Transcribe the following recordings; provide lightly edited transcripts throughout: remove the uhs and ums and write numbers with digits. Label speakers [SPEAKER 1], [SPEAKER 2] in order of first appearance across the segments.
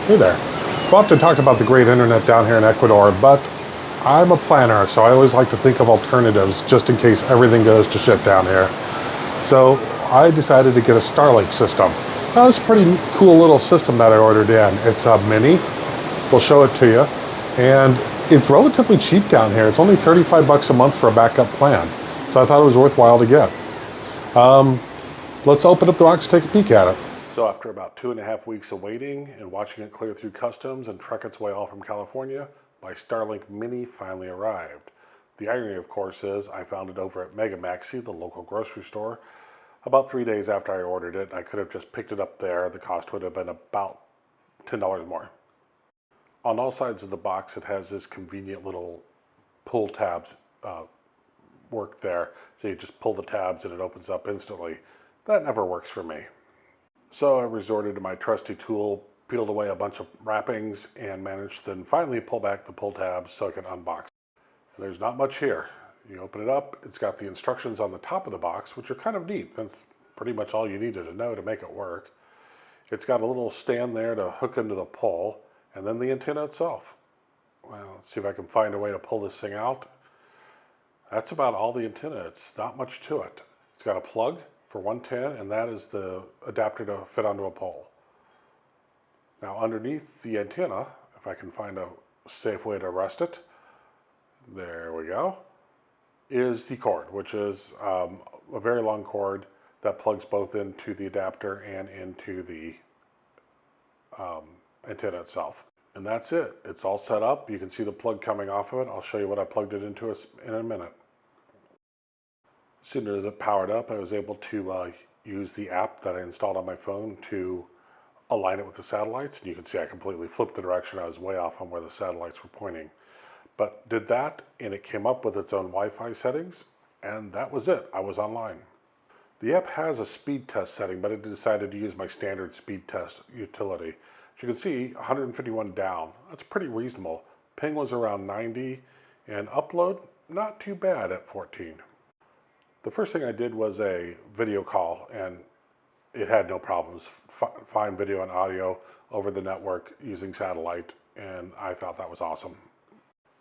[SPEAKER 1] Hey there. We often talk about the great internet down here in Ecuador, but I'm a planner, so I always like to think of alternatives just in case everything goes to shit down here. So I decided to get a Starlink system. Now, it's a pretty cool little system that I ordered in. It's a mini. We'll show it to you. And it's relatively cheap down here. It's only 35 bucks a month for a backup plan. So I thought it was worthwhile to get. Let's open up the box and take a peek at it. So after about 2.5 weeks of waiting and watching it clear through customs and trek its way all from California, my Starlink Mini finally arrived. The irony, of course, is I found it over at Mega Maxi, the local grocery store, about 3 days after I ordered it. I could have just picked it up there. The cost would have been about $10 more. On all sides of the box, it has this convenient little pull tabs work there. So you just pull the tabs and it opens up instantly. That never works for me. So I resorted to my trusty tool, peeled away a bunch of wrappings, and managed to then finally pull back the pull tabs so I could unbox it. And there's not much here. You open it up, it's got the instructions on the top of the box, which are kind of neat. That's pretty much all you needed to know to make it work. It's got a little stand there to hook into the pole, and then the antenna itself. Well, let's see if I can find a way to pull this thing out. That's about all the antenna. It's not much to it. It's got a plug for 110, and that is the adapter to fit onto a pole. Now underneath the antenna, if I can find a safe way to rest it, there we go, is the cord, which is a very long cord that plugs both into the adapter and into the antenna itself. And that's it. It's all set up. You can see the plug coming off of it. I'll show you what I plugged it into in a minute. As soon as it powered up, I was able to use the app that I installed on my phone to align it with the satellites. And you can see I completely flipped the direction. I was way off on where the satellites were pointing. But did that, and it came up with its own Wi-Fi settings, and that was it. I was online. The app has a speed test setting, but I decided to use my standard speed test utility. As you can see, 151 down. That's pretty reasonable. Ping was around 90, and upload, not too bad at 14. The first thing I did was a video call, and it had no problems. Fine video and audio over the network using satellite, and I thought that was awesome.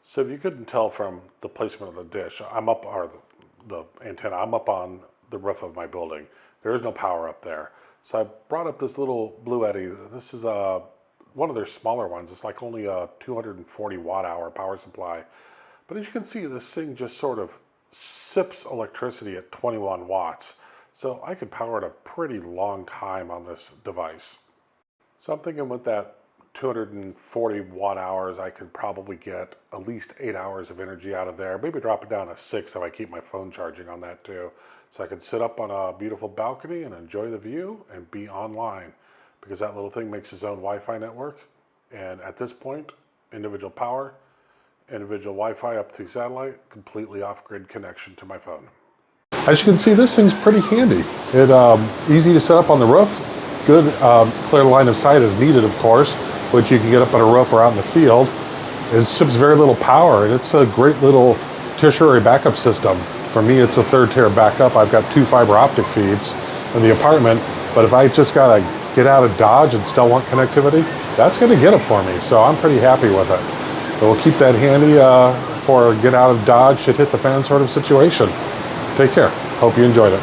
[SPEAKER 1] So if you couldn't tell from the placement of the dish, the antenna, I'm up on the roof of my building. There is no power up there. So I brought up this little Blue Eddy. This is one of their smaller ones. It's like only a 240 watt hour power supply. But as you can see, this thing just sort of sips electricity at 21 watts. So I could power it a pretty long time on this device. So I'm thinking with that 240 watt hours, I could probably get at least 8 hours of energy out of there. Maybe drop it down to 6 if I keep my phone charging on that too. So I could sit up on a beautiful balcony and enjoy the view and be online, because that little thing makes its own Wi-Fi network. And at this point, individual power, individual Wi-Fi up to satellite, completely off-grid connection to my phone. As you can see, this thing's pretty handy. It's easy to set up on the roof. Good clear line of sight is needed, of course, which you can get up on a roof or out in the field. It sips very little power, and it's a great little tertiary backup system. For me, it's a third tier backup. I've got 2 fiber optic feeds in the apartment, but if I just gotta get out of Dodge and still want connectivity, that's gonna get it for me, so I'm pretty happy with it. But we'll keep that handy for get out of Dodge, shit hit the fan sort of situation. Take care. Hope you enjoyed it.